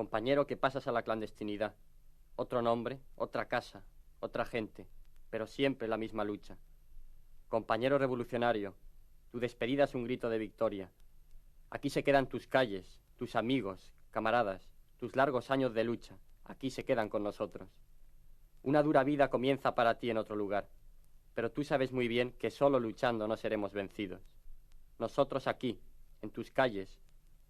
Compañero que pasas a la clandestinidad. Otro nombre, otra casa, otra gente, pero siempre la misma lucha. Compañero revolucionario, tu despedida es un grito de victoria. Aquí se quedan tus calles, tus amigos, camaradas, tus largos años de lucha. Aquí se quedan con nosotros. Una dura vida comienza para ti en otro lugar, pero tú sabes muy bien que solo luchando no seremos vencidos. Nosotros aquí, en tus calles,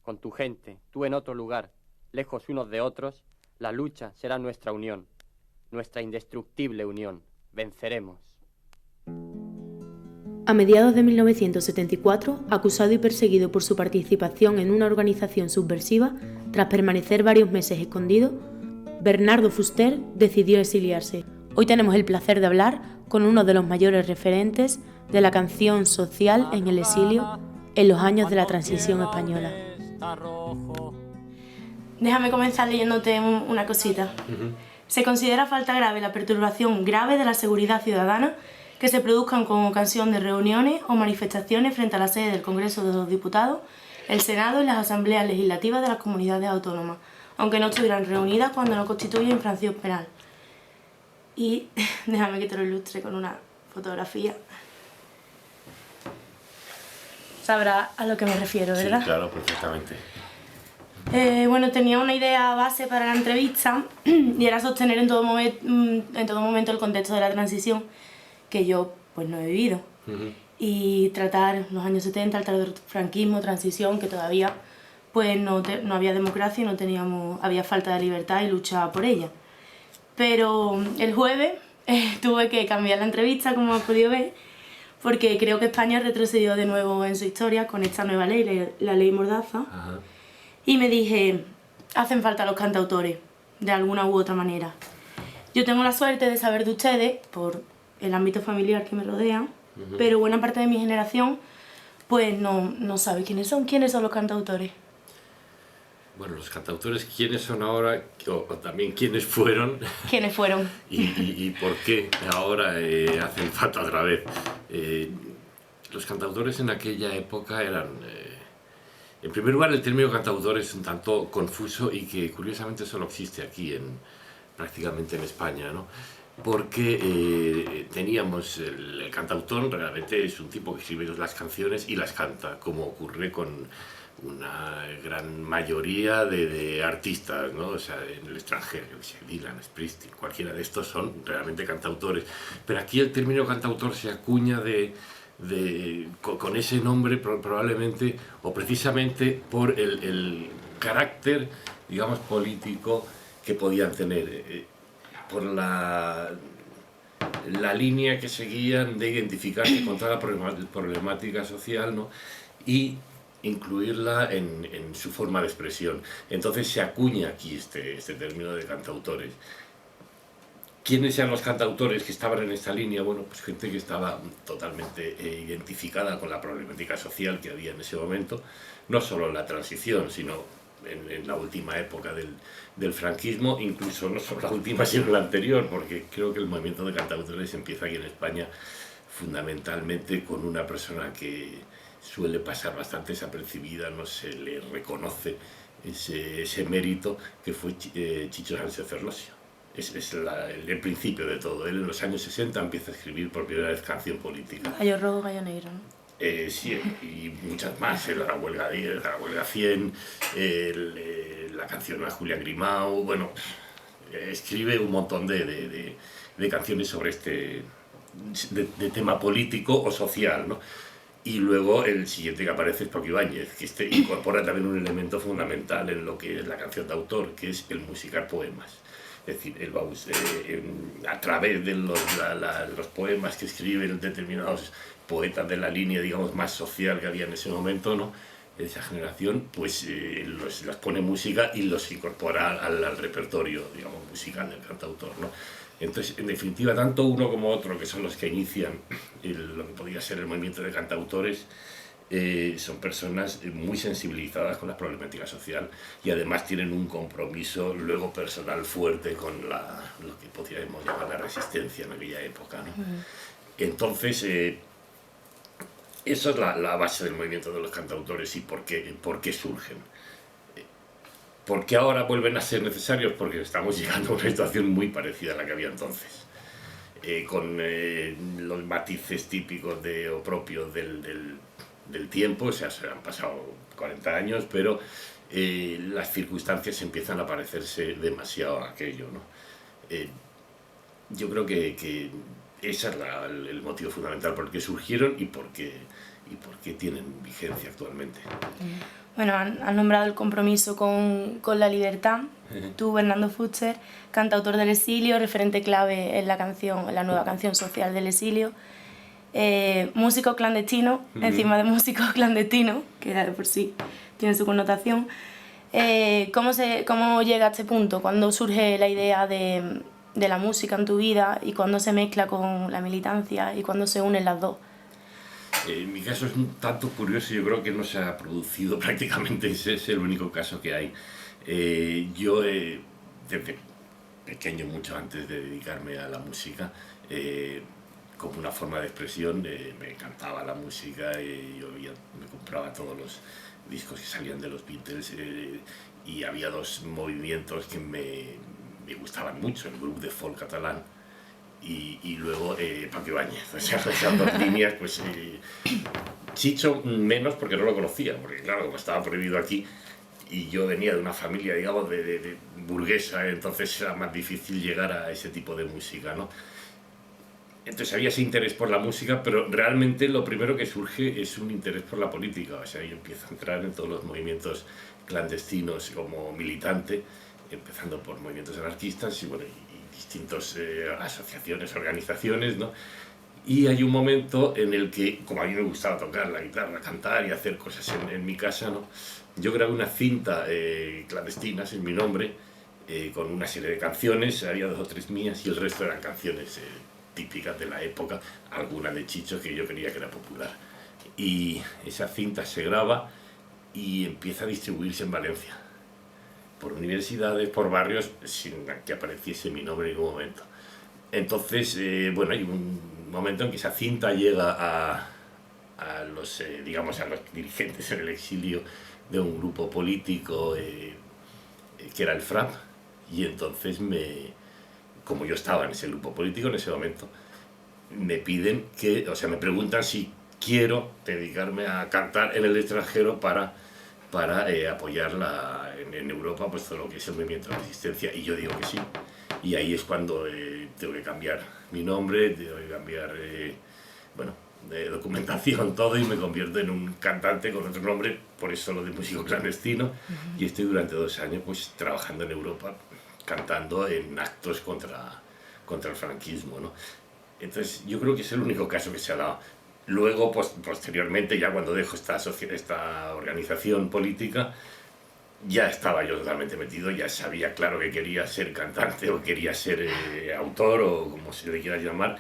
con tu gente, tú en otro lugar, lejos unos de otros, la lucha será nuestra unión, nuestra indestructible unión. Venceremos. A mediados de 1974, acusado y perseguido por su participación en una organización subversiva, tras permanecer varios meses escondido, Bernardo Fuster decidió exiliarse. Hoy tenemos el placer de hablar con uno de los mayores referentes de la canción social en el exilio en los años de la transición española. Déjame comenzar leyéndote una cosita. Se considera falta grave la perturbación grave de la seguridad ciudadana que se produzcan con ocasión de reuniones o manifestaciones frente a la sede del Congreso de los Diputados, el Senado y las asambleas legislativas de las comunidades autónomas, aunque no estuvieran reunidas cuando no constituye infracción penal. Y déjame que te lo ilustre con una fotografía. Sabrás a lo que me refiero, ¿verdad? Sí, claro, perfectamente. Bueno, tenía una idea base para la entrevista y era sostener en todo momento el contexto de la transición que yo pues no he vivido. Y tratar los años 70, el tardofranquismo, transición, que todavía pues no había democracia y había falta de libertad y lucha por ella. Pero el jueves tuve que cambiar la entrevista, como has podido ver, porque creo que España retrocedió de nuevo en su historia con esta nueva ley, la ley Mordaza. Y me dije, hacen falta los cantautores, de alguna u otra manera. Yo tengo la suerte de saber de ustedes, por el ámbito familiar que me rodea, pero buena parte de mi generación pues no sabe quiénes son los cantautores. Bueno, los cantautores, ¿quiénes son ahora? O también quiénes fueron. ¿Quiénes fueron? y por qué ahora hacen falta otra vez. Los cantautores en aquella época eran... en primer lugar, el término cantautor es un tanto confuso y que curiosamente solo existe aquí, prácticamente en España, ¿no? Porque teníamos el cantautor, realmente es un tipo que escribe las canciones y las canta, como ocurre con una gran mayoría de artistas, ¿no? O sea, en el extranjero, Dylan, Springsteen, cualquiera de estos son realmente cantautores. Pero aquí el término cantautor se acuña con ese nombre probablemente o precisamente por el carácter, digamos, político que podían tener, por la línea que seguían de identificarse con toda la problemática social, ¿no? Y incluirla en su forma de expresión. Entonces se acuña aquí este término de cantautores. ¿Quiénes eran los cantautores que estaban en esta línea? Bueno, pues gente que estaba totalmente identificada con la problemática social que había en ese momento, no solo en la transición, sino en la última época del franquismo, incluso no solo la última, sino la anterior, porque creo que el movimiento de cantautores empieza aquí en España fundamentalmente con una persona que suele pasar bastante desapercibida, no se le reconoce ese mérito, que fue Chicho Sánchez Ferlosio. Es el principio de todo. Él en los años 60 empieza a escribir por primera vez canción política. Gallo rojo, gallo negro, ¿no? Sí, y muchas más, la huelga 10, la huelga 100, la canción a Julia Grimau, bueno, escribe un montón de canciones sobre de tema político o social, ¿no? Y luego el siguiente que aparece es Paco Ibáñez, que incorpora también un elemento fundamental en lo que es la canción de autor, que es el musicar poemas. Es decir, él va a través de los poemas que escriben determinados poetas de la línea, digamos, más social que había en ese momento, ¿no? De esa generación, pues las pone música y los incorpora al repertorio, digamos, musical del cantautor, ¿no? Entonces, en definitiva, tanto uno como otro, que son los que inician lo que podría ser el movimiento de cantautores, son personas muy sensibilizadas con la problemática social y además tienen un compromiso luego personal fuerte con lo que podríamos llamar la resistencia en aquella época, ¿no? Entonces, eso es la base del movimiento de los cantautores y por qué surgen. ¿Por qué ahora vuelven a ser necesarios? Porque estamos llegando a una situación muy parecida a la que había entonces, con los matices típicos o propios del tiempo. O sea, se han pasado 40 años, pero las circunstancias empiezan a parecerse demasiado a aquello, ¿no? Yo creo que ese es el motivo fundamental por el que surgieron y por qué tienen vigencia actualmente. Bueno, han nombrado el compromiso con la libertad. Tú, Bernardo Fuster, cantautor del exilio, referente clave en la nueva canción social del exilio, músico clandestino, encima de músico clandestino, que ya de por sí tiene su connotación. ¿Cómo llega a este punto? ¿Cuándo surge la idea de la música en tu vida y cuándo se mezcla con la militancia y cuándo se unen las dos? En mi caso es un tanto curioso, yo creo que no se ha producido prácticamente, ese es el único caso que hay. Yo, desde pequeño, mucho antes de dedicarme a la música, como una forma de expresión, me encantaba la música, me compraba todos los discos que salían de los Beatles, y había dos movimientos que me gustaban mucho, el grupo de folk catalán y luego Paco Ibáñez. O sea, esas dos líneas, pues Chicho menos porque no lo conocía, porque claro, como estaba prohibido aquí y yo venía de una familia, digamos, de burguesa, entonces era más difícil llegar a ese tipo de música, ¿no? Entonces había ese interés por la música, pero realmente lo primero que surge es un interés por la política. O sea, yo empiezo a entrar en todos los movimientos clandestinos como militante, empezando por movimientos anarquistas y, bueno, y distintas asociaciones, organizaciones, ¿no? Y hay un momento en el que, como a mí me gustaba tocar la guitarra, cantar y hacer cosas en mi casa, ¿no? Yo grabé una cinta clandestina, sin mi nombre, con una serie de canciones, había 2 o 3 mías y el resto eran canciones típicas de la época, alguna de Chicho que yo creía que era popular. Y esa cinta se graba y empieza a distribuirse en Valencia, por universidades, por barrios, sin que apareciese mi nombre en ningún momento. Entonces, bueno, hay un momento en que esa cinta llega a los, digamos, a los dirigentes en el exilio de un grupo político que era el FRAP, y entonces como yo estaba en ese grupo político en ese momento, me piden me preguntan si quiero dedicarme a cantar en el extranjero para apoyar en Europa, pues todo lo que es el movimiento de resistencia, y yo digo que sí. Y ahí es cuando tengo que cambiar mi nombre, tengo que cambiar, de documentación, todo, y me convierto en un cantante con otro nombre, por eso lo de músico clandestino, y estoy durante 2 años pues trabajando en Europa, cantando en actos contra el franquismo, ¿no? Entonces yo creo que es el único caso que se ha dado. Luego, posteriormente, ya cuando dejo esta organización política, ya estaba yo totalmente metido, ya sabía claro que quería ser cantante o quería ser autor o como se le quiera llamar,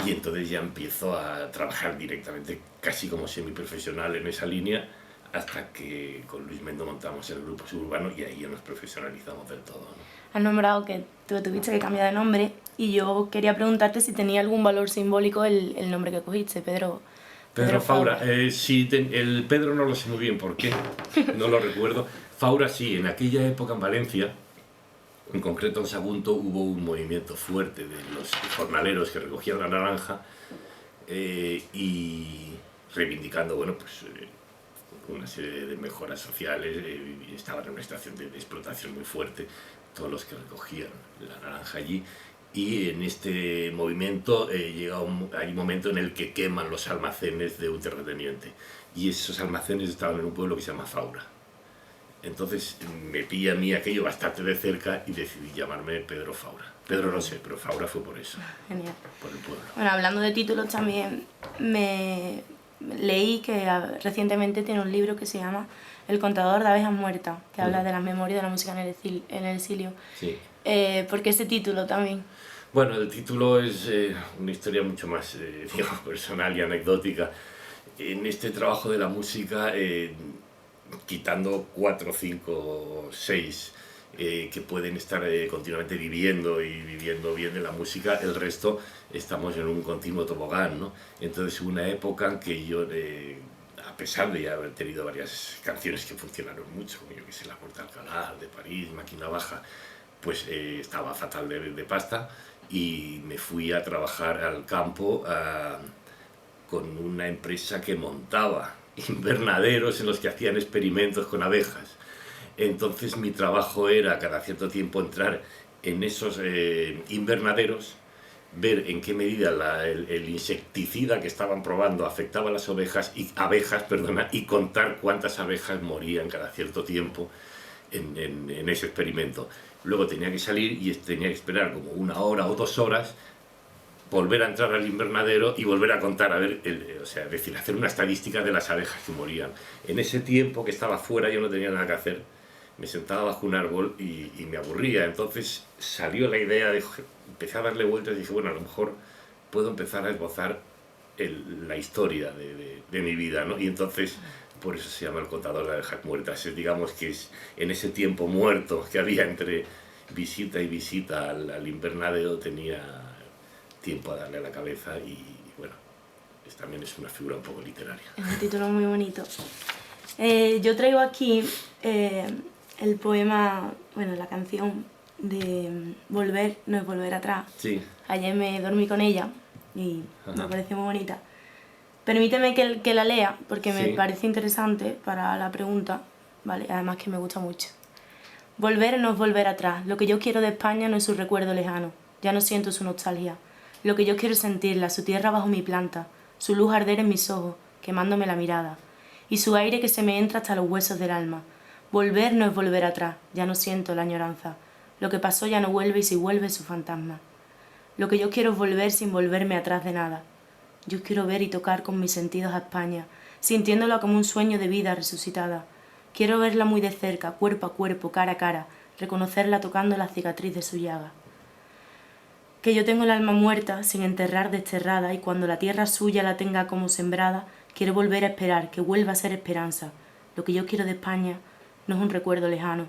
y entonces ya empiezo a trabajar directamente, casi como semiprofesional en esa línea, hasta que con Luis Mendo montamos el grupo Suburbano y ahí ya nos profesionalizamos del todo, ¿no? Has nombrado que tú tuviste que cambiar de nombre y yo quería preguntarte si tenía algún valor simbólico el nombre que cogiste, Pedro Faura. Sí, el Pedro no lo sé muy bien por qué, no lo recuerdo. Faura sí, en aquella época en Valencia, en concreto en Sagunto, hubo un movimiento fuerte de los jornaleros que recogían la naranja y reivindicando, bueno, pues una serie de mejoras sociales, estaban en una situación de explotación muy fuerte, todos los que recogían la naranja allí, y en este movimiento hay un momento en el que queman los almacenes de un terrateniente, y esos almacenes estaban en un pueblo que se llama Faura. Entonces me pilla a mí aquello bastante de cerca y decidí llamarme Pedro Faura. Pedro no sé, pero Faura fue por eso. Genial. Por el pueblo. Bueno, hablando de títulos también, leí que recientemente tiene un libro que se llama El contador de abejas muertas, que habla de las memorias de la música en el exilio. Sí. ¿Por qué ese título también? Bueno, el título es una historia mucho más digamos, personal y anecdótica. En este trabajo de la música, quitando 4, 5, 6 que pueden estar continuamente viviendo bien de la música, el resto estamos en un continuo tobogán, ¿no? Entonces una época en que yo a pesar de ya haber tenido varias canciones que funcionaron mucho, como yo que sé, La Puerta de Alcalá, de París, Máquina Baja, pues estaba fatal de pasta y me fui a trabajar al campo con una empresa que montaba invernaderos en los que hacían experimentos con abejas. Entonces mi trabajo era cada cierto tiempo entrar en esos invernaderos, ver en qué medida el insecticida que estaban probando afectaba a las abejas y contar cuántas abejas morían cada cierto tiempo en ese experimento. Luego tenía que salir y tenía que esperar como 1 hora o 2 horas, volver a entrar al invernadero y volver a contar, a ver, o sea, es decir, hacer una estadística de las abejas que morían. En ese tiempo que estaba fuera yo no tenía nada que hacer, me sentaba bajo un árbol y me aburría. Entonces salió la idea, empecé a darle vueltas y dije, bueno, a lo mejor puedo empezar a esbozar la historia de mi vida, ¿no? Y entonces, por eso se llama El contador de abejas muertas. Digamos que es en ese tiempo muerto que había entre visita y visita al invernadero, tenía tiempo a darle a la cabeza y bueno, también es una figura un poco literaria. Es un título muy bonito. Yo traigo aquí el poema, bueno, la canción de Volver no es volver atrás. Sí. Ayer me dormí con ella y Ajá. me pareció muy bonita. Permíteme que la lea porque me parece interesante para la pregunta, ¿vale? Además que me gusta mucho. Volver no es volver atrás. Lo que yo quiero de España no es su recuerdo lejano. Ya no siento su nostalgia. Lo que yo quiero es sentirla, su tierra bajo mi planta, su luz arder en mis ojos, quemándome la mirada, y su aire que se me entra hasta los huesos del alma. Volver no es volver atrás, ya no siento la añoranza. Lo que pasó ya no vuelve y si vuelve es su fantasma. Lo que yo quiero es volver sin volverme atrás de nada. Yo quiero ver y tocar con mis sentidos a España, sintiéndola como un sueño de vida resucitada. Quiero verla muy de cerca, cuerpo a cuerpo, cara a cara, reconocerla tocando la cicatriz de su llaga. Que yo tengo el alma muerta, sin enterrar desterrada, y cuando la tierra suya la tenga como sembrada, quiero volver a esperar, que vuelva a ser esperanza. Lo que yo quiero de España no es un recuerdo lejano.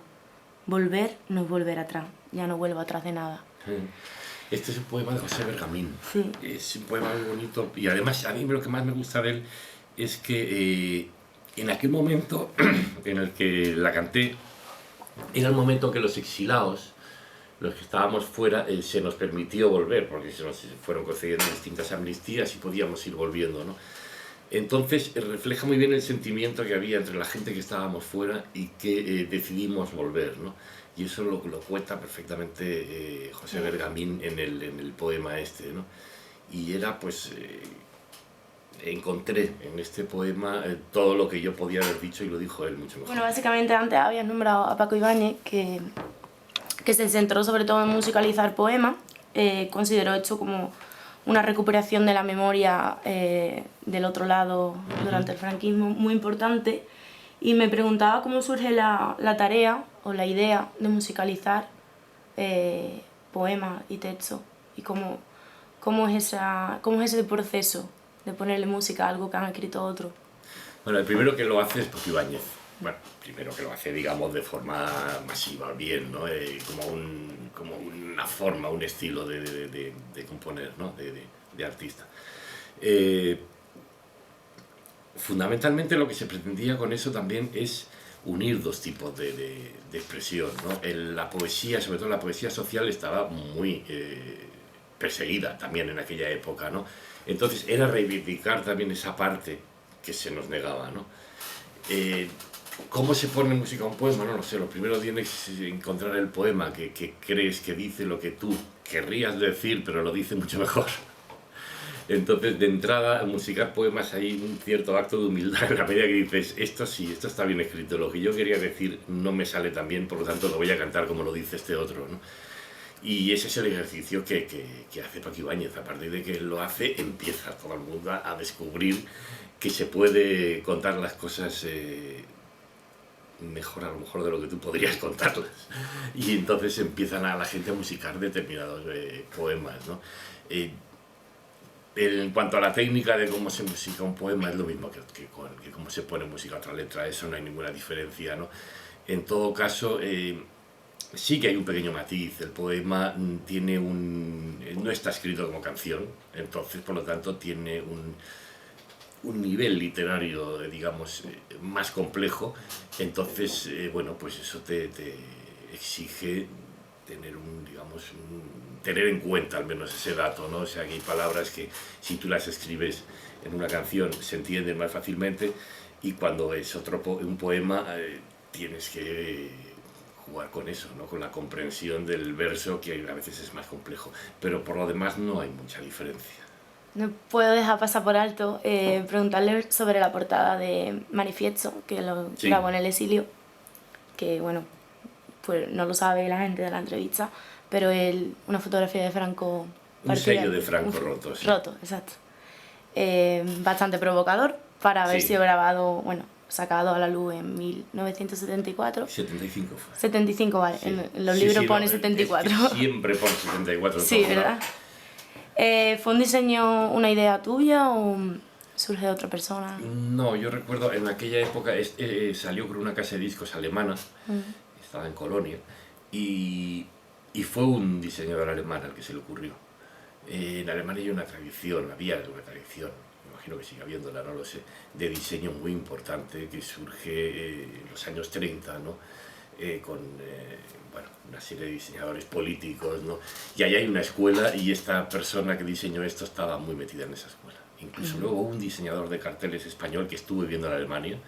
Volver no es volver atrás, ya no vuelvo atrás de nada. Este es un poema de José Bergamín. Sí. Es un poema muy bonito y además a mí lo que más me gusta de él es que en aquel momento en el que la canté, era el momento que los exilados, los que estábamos fuera, se nos permitió volver, porque se nos fueron concediendo distintas amnistías y podíamos ir volviendo, ¿no? Entonces refleja muy bien el sentimiento que había entre la gente que estábamos fuera y que decidimos volver, ¿no? Y eso lo cuenta perfectamente José Bergamín en el poema este, ¿no? Y era, pues, encontré en este poema todo lo que yo podía haber dicho y lo dijo él mucho mejor. Bueno, básicamente antes habías nombrado a Paco Ibáñez, que se centró sobre todo en musicalizar poemas. Consideró esto como una recuperación de la memoria del otro lado durante el franquismo muy importante, y me preguntaba cómo surge la tarea o la idea de musicalizar poemas y textos y cómo es ese proceso de ponerle música a algo que han escrito otros. Bueno, el primero que lo hace es Paco Ibáñez. Bueno, primero que lo hace, digamos, de forma masiva, bien, ¿no? Como una forma, un estilo de componer, ¿no? De artista. Fundamentalmente lo que se pretendía con eso también es unir dos tipos de expresión, ¿no? La poesía, sobre todo la poesía social, estaba muy perseguida también en aquella época, ¿no? Entonces era reivindicar también esa parte que se nos negaba, ¿no? ¿Cómo se pone música a un poema? No lo sé. Lo primero tienes que encontrar el poema que crees que dice lo que tú querrías decir, pero lo dice mucho mejor. Entonces, de entrada, musicar poemas hay un cierto acto de humildad en la medida que dices, esto sí, esto está bien escrito, lo que yo quería decir no me sale tan bien, por lo tanto lo voy a cantar como lo dice este otro, ¿no? Y ese es el ejercicio que hace Paco Ibáñez. A partir de que él lo hace, empieza todo el mundo a descubrir que se puede contar las cosas mejor a lo mejor de lo que tú podrías contarlas. Y entonces empiezan a la gente a musicar determinados poemas, ¿no? En cuanto a la técnica de cómo se musica un poema, es lo mismo que cómo se pone música a otra letra, eso no hay ninguna diferencia, ¿no? En todo caso, sí que hay un pequeño matiz. El poema tiene no está escrito como canción, entonces por lo tanto tiene un nivel literario, digamos, más complejo. Entonces, bueno, pues eso te exige tener tener en cuenta al menos ese dato, ¿no? O sea, que hay palabras que si tú las escribes en una canción se entienden más fácilmente, y cuando es un poema tienes que jugar con eso, ¿no? Con la comprensión del verso, que a veces es más complejo, pero por lo demás no hay mucha diferencia. No puedo dejar pasar por alto preguntarle sobre la portada de Manifiesto, que lo grabó en el exilio, que bueno, pues no lo sabe la gente de la entrevista, pero una fotografía de Franco... Un sello de Franco roto. Sí. Roto, exacto. Bastante provocador para haber sido grabado, bueno, sacado a la luz en 1974. 75 fue. 75, vale. Sí. En los libros pone 74. Es que siempre pone 74. Sí, ¿verdad? ¿Fue un diseño, una idea tuya o surge de otra persona? No, yo recuerdo en aquella época salió con una casa de discos alemana, estaba en Colonia, y fue un diseñador alemán al que se le ocurrió. En Alemania había una tradición, me imagino que sigue habiéndola, no lo sé, de diseño muy importante que surge en los años 30, ¿no? Con bueno, una serie de diseñadores políticos, ¿no? Y ahí hay una escuela, y esta persona que diseñó esto estaba muy metida en esa escuela. Incluso luego hubo un diseñador de carteles español que estuvo viviendo en Alemania,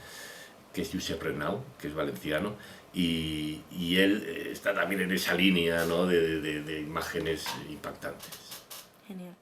que es Josep Renau, que es valenciano, y él está también en esa línea, ¿no? de imágenes impactantes. Genial.